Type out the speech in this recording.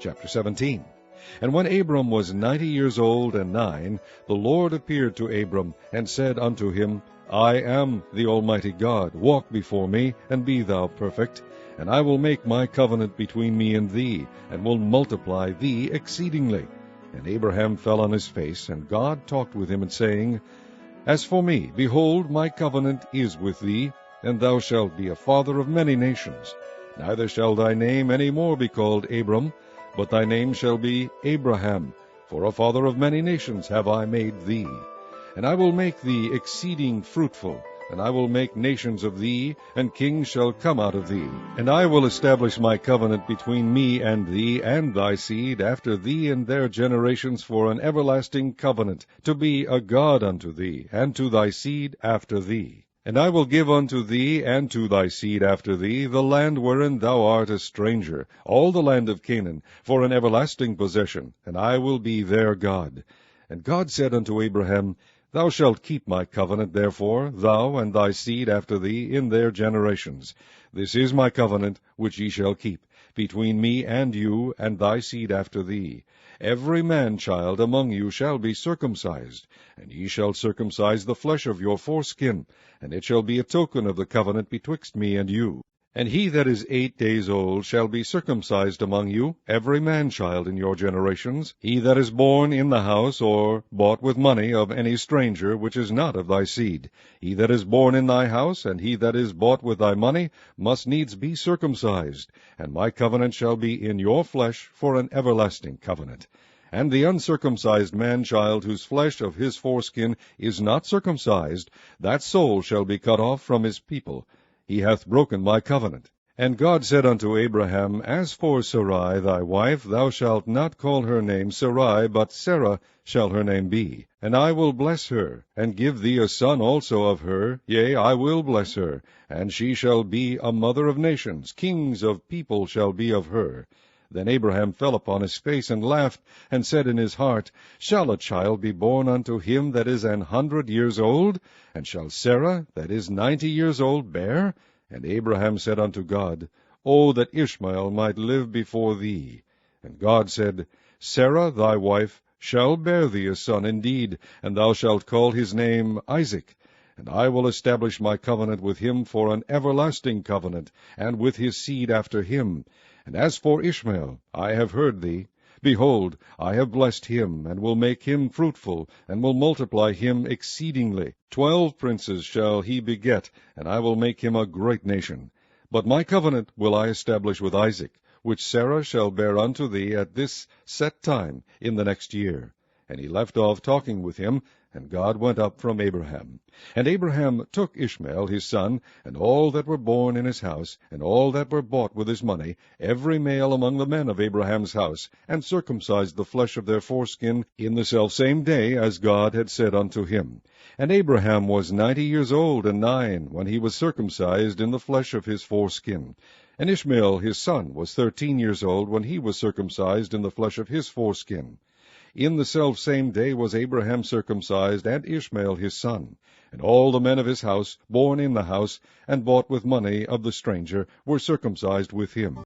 Chapter 17. And when Abram was 90 years old and 9, the Lord appeared to Abram, and said unto him, I am the Almighty God. Walk before me, and be thou perfect. And I will make my covenant between me and thee, and will multiply thee exceedingly. And Abraham fell on his face, and God talked with him, and saying, As for me, behold, my covenant is with thee, and thou shalt be a father of many nations. Neither shall thy name any more be called Abram, but thy name shall be Abraham, for a father of many nations have I made thee. And I will make thee exceeding fruitful, and I will make nations of thee, and kings shall come out of thee. And I will establish my covenant between me and thee, and thy seed after thee and their generations, for an everlasting covenant, to be a God unto thee, and to thy seed after thee. And I will give unto thee, and to thy seed after thee, the land wherein thou art a stranger, all the land of Canaan, for an everlasting possession, and I will be their God. And God said unto Abraham, Thou shalt keep my covenant, therefore, thou and thy seed after thee in their generations. This is my covenant which ye shall keep, between me and you, and thy seed after thee. Every man-child among you shall be circumcised, and ye shall circumcise the flesh of your foreskin, and it shall be a token of the covenant betwixt me and you. And he that is 8 days old shall be circumcised among you, every man-child in your generations, he that is born in the house, or bought with money of any stranger, which is not of thy seed. He that is born in thy house, and he that is bought with thy money, must needs be circumcised. And my covenant shall be in your flesh for an everlasting covenant. And the uncircumcised man-child, whose flesh of his foreskin is not circumcised, that soul shall be cut off from his people. He hath broken my covenant. And God said unto Abraham, As for Sarai thy wife, thou shalt not call her name Sarai, but Sarah shall her name be. And I will bless her, and give thee a son also of her. Yea, I will bless her, and she shall be a mother of nations. Kings of people shall be of her. Then Abraham fell upon his face, and laughed, and said in his heart, Shall a child be born unto him that is 100 years old? And shall Sarah, that is 90 years old, bear? And Abraham said unto God, O that Ishmael might live before thee. And God said, Sarah thy wife shall bear thee a son indeed, and thou shalt call his name Isaac. And I will establish my covenant with him for an everlasting covenant, and with his seed after him. And as for Ishmael, I have heard thee. Behold, I have blessed him, and will make him fruitful, and will multiply him exceedingly. 12 princes shall he beget, and I will make him a great nation. But my covenant will I establish with Isaac, which Sarah shall bear unto thee at this set time in the next year. And he left off talking with him, and God went up from Abraham. And Abraham took Ishmael his son, and all that were born in his house, and all that were bought with his money, every male among the men of Abraham's house, and circumcised the flesh of their foreskin in the selfsame day, as God had said unto him. And Abraham was 90 years old and 9, when he was circumcised in the flesh of his foreskin. And Ishmael his son was 13 years old, when he was circumcised in the flesh of his foreskin. In the selfsame day was Abraham circumcised, and Ishmael his son. And all the men of his house, born in the house, and bought with money of the stranger, were circumcised with him.